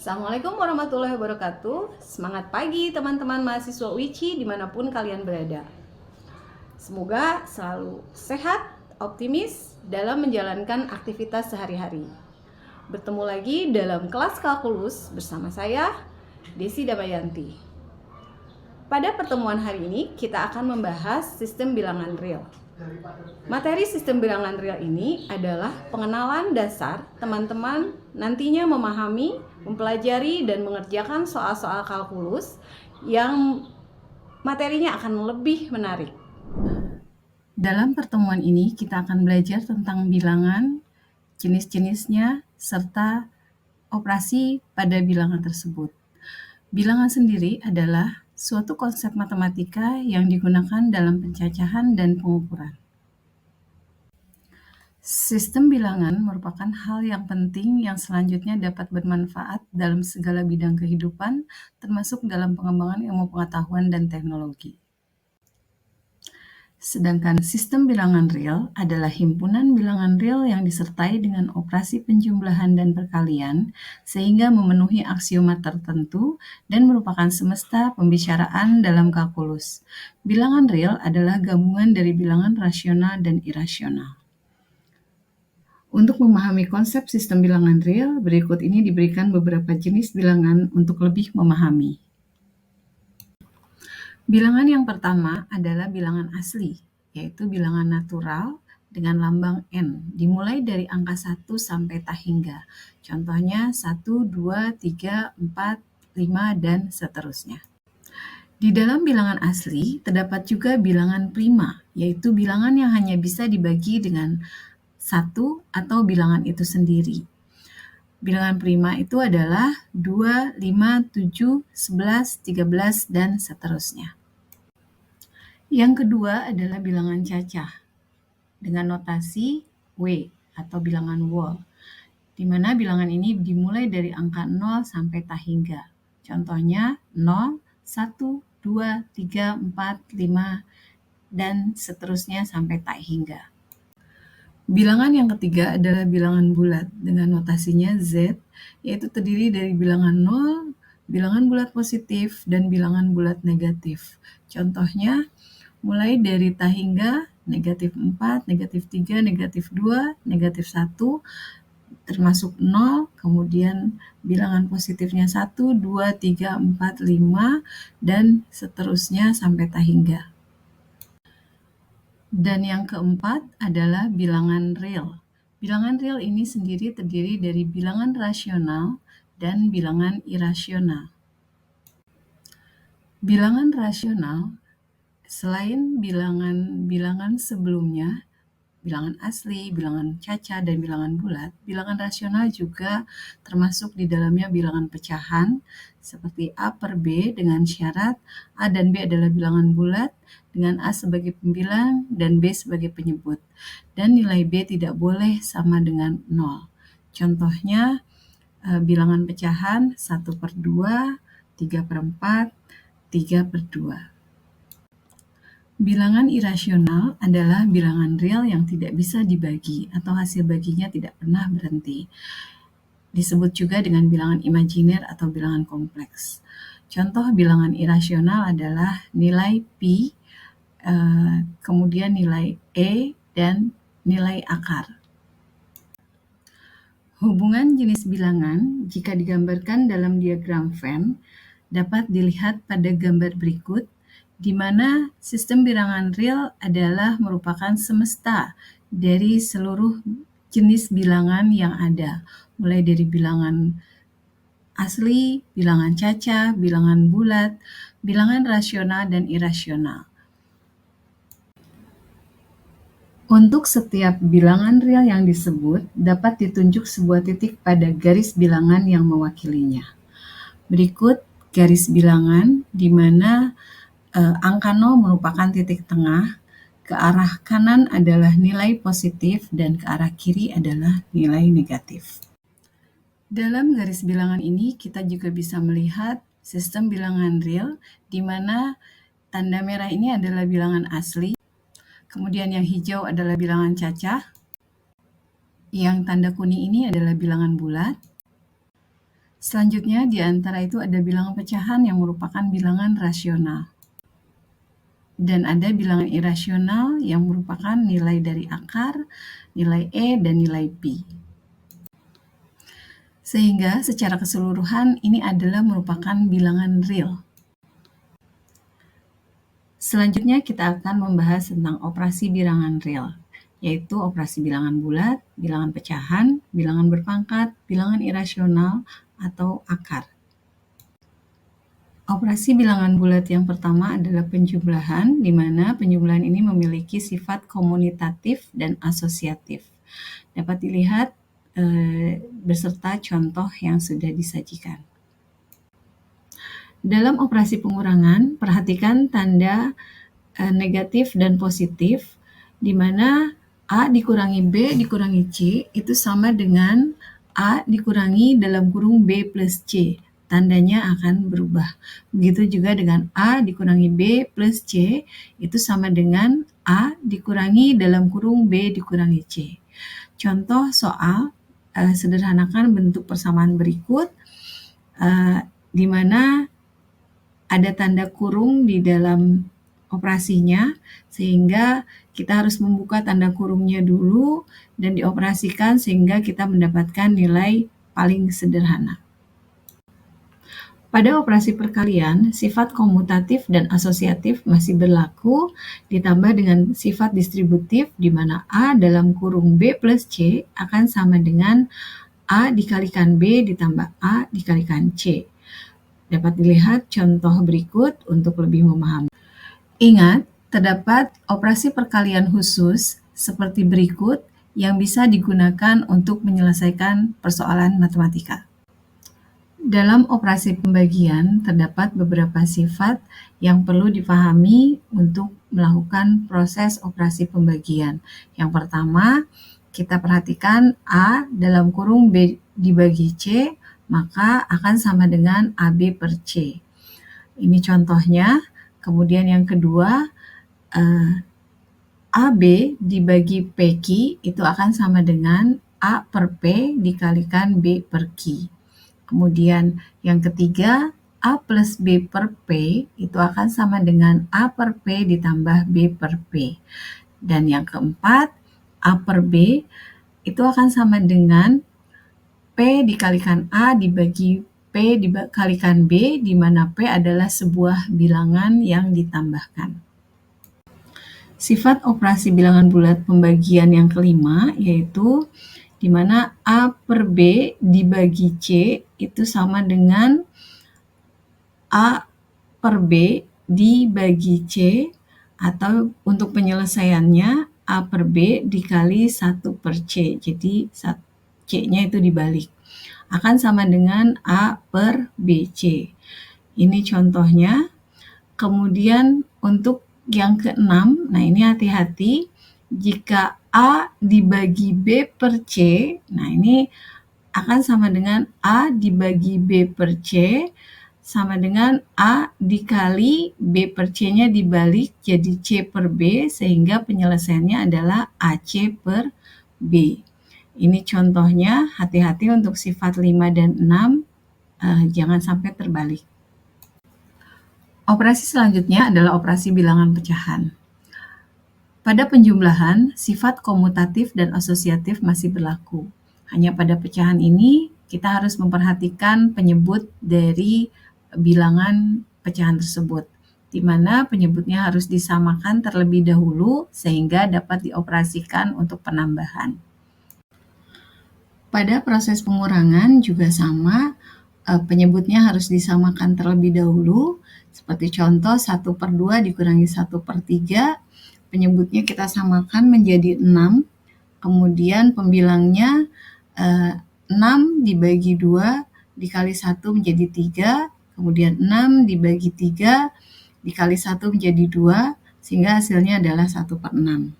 Assalamualaikum warahmatullahi wabarakatuh. Semangat pagi teman-teman mahasiswa UICI dimanapun kalian berada. Semoga selalu sehat, optimis dalam menjalankan aktivitas sehari-hari. Bertemu lagi dalam kelas kalkulus bersama saya, Desi Damayanti. Pada pertemuan hari ini kita akan membahas sistem bilangan real. Materi sistem bilangan real ini adalah pengenalan dasar teman-teman nantinya memahami, mempelajari, dan mengerjakan soal-soal kalkulus yang materinya akan lebih menarik. Dalam pertemuan ini kita akan belajar tentang bilangan, jenis-jenisnya, serta operasi pada bilangan tersebut. Bilangan sendiri adalah suatu konsep matematika yang digunakan dalam pencacahan dan pengukuran. Sistem bilangan merupakan hal yang penting yang selanjutnya dapat bermanfaat dalam segala bidang kehidupan, termasuk dalam pengembangan ilmu pengetahuan dan teknologi. Sedangkan sistem bilangan real adalah himpunan bilangan real yang disertai dengan operasi penjumlahan dan perkalian sehingga memenuhi aksioma tertentu dan merupakan semesta pembicaraan dalam kalkulus. Bilangan real adalah gabungan dari bilangan rasional dan irasional. Untuk memahami konsep sistem bilangan real, berikut ini diberikan beberapa jenis bilangan untuk lebih memahami. Bilangan yang pertama adalah bilangan asli, yaitu bilangan natural dengan lambang N, dimulai dari angka 1 sampai tak hingga. Contohnya 1, 2, 3, 4, 5, dan seterusnya. Di dalam bilangan asli, terdapat juga bilangan prima, yaitu bilangan yang hanya bisa dibagi dengan 1 atau bilangan itu sendiri. Bilangan prima itu adalah 2, 5, 7, 11, 13, dan seterusnya. Yang kedua adalah bilangan cacah dengan notasi W atau bilangan whole, di mana bilangan ini dimulai dari angka 0 sampai tak hingga. Contohnya 0, 1, 2, 3, 4, 5, dan seterusnya sampai tak hingga. Bilangan yang ketiga adalah bilangan bulat dengan notasinya Z, yaitu terdiri dari bilangan 0, bilangan bulat positif, dan bilangan bulat negatif. Contohnya, mulai dari tak hingga, negatif 4, negatif 3, negatif 2, negatif 1, termasuk 0, kemudian bilangan positifnya 1, 2, 3, 4, 5, dan seterusnya sampai tak hingga. Dan yang keempat adalah bilangan real. Bilangan real ini sendiri terdiri dari bilangan rasional dan bilangan irasional. Bilangan rasional, selain bilangan sebelumnya, bilangan asli, bilangan caca, dan bilangan bulat, bilangan rasional juga termasuk di dalamnya bilangan pecahan seperti A per B dengan syarat A dan B adalah bilangan bulat dengan A sebagai pembilang dan B sebagai penyebut, dan nilai B tidak boleh sama dengan 0. Contohnya bilangan pecahan 1 per 2, 3 per 4, 3 per 2. Bilangan irasional adalah bilangan real yang tidak bisa dibagi atau hasil baginya tidak pernah berhenti. Disebut juga dengan bilangan imajiner atau bilangan kompleks. Contoh bilangan irasional adalah nilai pi, kemudian nilai e, dan nilai akar. Hubungan jenis bilangan jika digambarkan dalam diagram Venn dapat dilihat pada gambar berikut, di mana sistem bilangan real adalah merupakan semesta dari seluruh jenis bilangan yang ada, mulai dari bilangan asli, bilangan caca, bilangan bulat, bilangan rasional, dan irasional. Untuk setiap bilangan real yang disebut, dapat ditunjuk sebuah titik pada garis bilangan yang mewakilinya. Berikut garis bilangan di mana angka 0 merupakan titik tengah, ke arah kanan adalah nilai positif, dan ke arah kiri adalah nilai negatif. Dalam garis bilangan ini, kita juga bisa melihat sistem bilangan real, di mana tanda merah ini adalah bilangan asli, kemudian yang hijau adalah bilangan cacah, yang tanda kuning ini adalah bilangan bulat, Selanjutnya di antara itu ada bilangan pecahan yang merupakan bilangan rasional. Dan ada bilangan irasional yang merupakan nilai dari akar, nilai E, dan nilai Pi. Sehingga secara keseluruhan ini adalah merupakan bilangan real. Selanjutnya kita akan membahas tentang operasi bilangan real, yaitu operasi bilangan bulat, bilangan pecahan, bilangan berpangkat, bilangan irasional, atau akar. Operasi bilangan bulat yang pertama adalah penjumlahan, di mana penjumlahan ini memiliki sifat komutatif dan asosiatif. Dapat dilihat beserta contoh yang sudah disajikan. Dalam operasi pengurangan, perhatikan tanda negatif dan positif, di mana A dikurangi B dikurangi C itu sama dengan A dikurangi dalam kurung B plus C. Tandanya akan berubah. Begitu juga dengan A dikurangi B plus C itu sama dengan A dikurangi dalam kurung B dikurangi C. Contoh soal, sederhanakan bentuk persamaan berikut, di mana ada tanda kurung di dalam operasinya, sehingga kita harus membuka tanda kurungnya dulu dan dioperasikan sehingga kita mendapatkan nilai paling sederhana. Pada operasi perkalian, sifat komutatif dan asosiatif masih berlaku, ditambah dengan sifat distributif di mana A dalam kurung B plus C akan sama dengan A dikalikan B ditambah A dikalikan C. Dapat dilihat contoh berikut untuk lebih memahami. Ingat, terdapat operasi perkalian khusus seperti berikut yang bisa digunakan untuk menyelesaikan persoalan matematika. Dalam operasi pembagian, terdapat beberapa sifat yang perlu dipahami untuk melakukan proses operasi pembagian. Yang pertama, kita perhatikan A dalam kurung B dibagi C, maka akan sama dengan AB per C. Ini contohnya. Kemudian yang kedua, AB dibagi PQ itu akan sama dengan A per P dikalikan B per Q. Kemudian yang ketiga, A plus B per P itu akan sama dengan A per P ditambah B per P. Dan yang keempat, A per B itu akan sama dengan P dikalikan A dibagi P dikalikan B, di mana P adalah sebuah bilangan yang ditambahkan. Sifat operasi bilangan bulat pembagian yang kelima yaitu di mana A per B dibagi C itu sama dengan A per B dibagi C, atau untuk penyelesaiannya A per B dikali 1 per C. Jadi C-nya itu dibalik. Akan sama dengan A per BC. Ini contohnya. Kemudian untuk yang keenam, nah ini hati-hati, jika A dibagi B per C, nah ini akan sama dengan A dibagi B per C, sama dengan A dikali B per C-nya dibalik jadi C per B, sehingga penyelesaiannya adalah AC per B. Ini contohnya, hati-hati untuk sifat 5 dan 6, jangan sampai terbalik. Operasi selanjutnya adalah operasi bilangan pecahan. Pada penjumlahan, sifat komutatif dan asosiatif masih berlaku. Hanya pada pecahan ini, kita harus memperhatikan penyebut dari bilangan pecahan tersebut, di mana penyebutnya harus disamakan terlebih dahulu sehingga dapat dioperasikan untuk penambahan. Pada proses pengurangan juga sama, penyebutnya harus disamakan terlebih dahulu, seperti contoh 1 per 2 dikurangi 1 per 3, penyebutnya kita samakan menjadi 6, kemudian pembilangnya 6 dibagi 2 dikali 1 menjadi 3, kemudian 6 dibagi 3 dikali 1 menjadi 2, sehingga hasilnya adalah 1 per 6.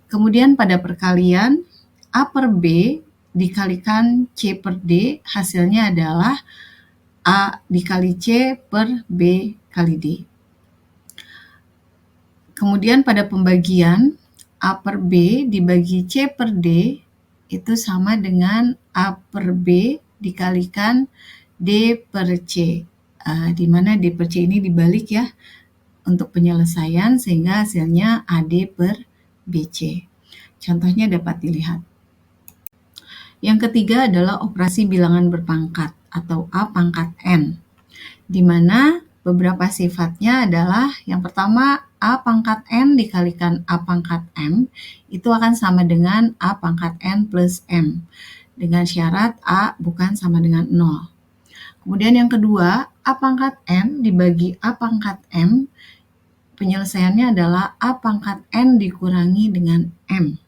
Kemudian pada perkalian, A per B dikalikan C per D, hasilnya adalah A dikali C per B kali D. Kemudian pada pembagian, A per B dibagi C per D itu sama dengan A per B dikalikan D per C, di mana D per C ini dibalik ya untuk penyelesaian sehingga hasilnya AD per BC. Contohnya dapat dilihat. Yang ketiga adalah operasi bilangan berpangkat atau A pangkat N, di mana beberapa sifatnya adalah yang pertama A pangkat N dikalikan A pangkat M itu akan sama dengan A pangkat N plus M dengan syarat A bukan sama dengan 0. Kemudian yang kedua A pangkat N dibagi A pangkat M, penyelesaiannya adalah A pangkat N dikurangi dengan M.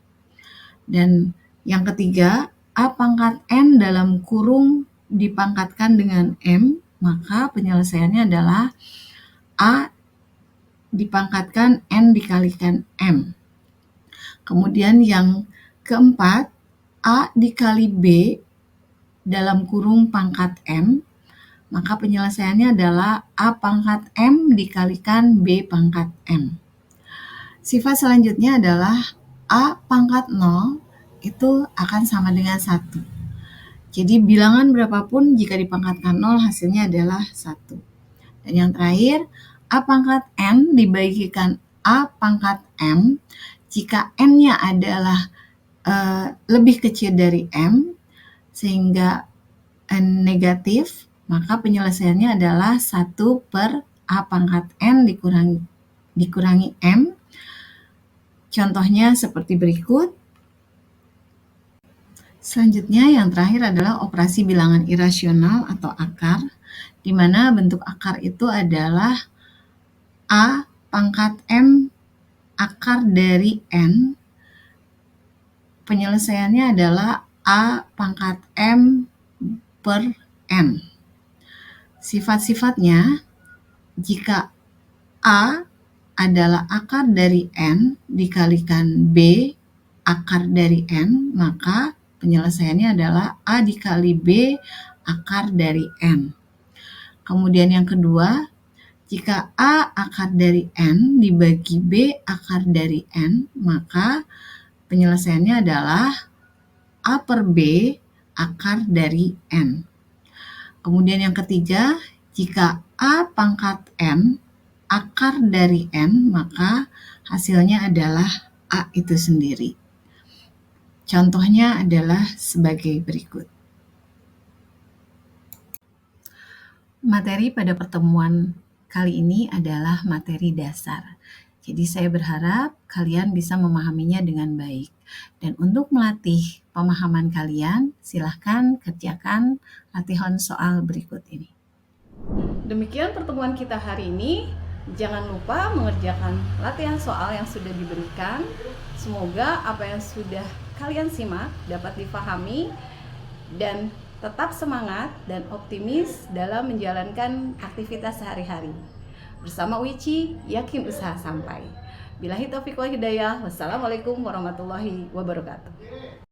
Dan yang ketiga A pangkat N dalam kurung dipangkatkan dengan M, maka penyelesaiannya adalah A dipangkatkan N dikalikan M. Kemudian yang keempat, A dikali B dalam kurung pangkat M, maka penyelesaiannya adalah A pangkat M dikalikan B pangkat M. Sifat selanjutnya adalah A pangkat 0 itu akan sama dengan 1. Jadi bilangan berapapun jika dipangkatkan 0 hasilnya adalah 1. Dan yang terakhir, A pangkat N dibagikan A pangkat M jika N-nya adalah lebih kecil dari M sehingga N negatif, maka penyelesaiannya adalah 1 per A pangkat N dikurangi M. Contohnya seperti berikut. Selanjutnya yang terakhir adalah operasi bilangan irasional atau akar, di mana bentuk akar itu adalah A pangkat M akar dari N. Penyelesaiannya adalah A pangkat M per N. Sifat-sifatnya, jika A adalah akar dari N dikalikan B akar dari N, maka penyelesaiannya adalah A dikali B akar dari N. Kemudian yang kedua, jika A akar dari N dibagi B akar dari N, maka penyelesaiannya adalah A per B akar dari N. Kemudian yang ketiga, jika A pangkat N akar dari N, maka hasilnya adalah A itu sendiri. Contohnya adalah sebagai berikut. Materi pada pertemuan kali ini adalah materi dasar. Jadi saya berharap kalian bisa memahaminya dengan baik. Dan untuk melatih pemahaman kalian, silahkan kerjakan latihan soal berikut ini. Demikian pertemuan kita hari ini. Jangan lupa mengerjakan latihan soal yang sudah diberikan. Semoga apa yang sudah kalian simak dapat difahami dan tetap semangat dan optimis dalam menjalankan aktivitas sehari-hari. Bersama Wici, yakin usaha sampai. Billahi taufiq wal hidayah. Wassalamualaikum warahmatullahi wabarakatuh.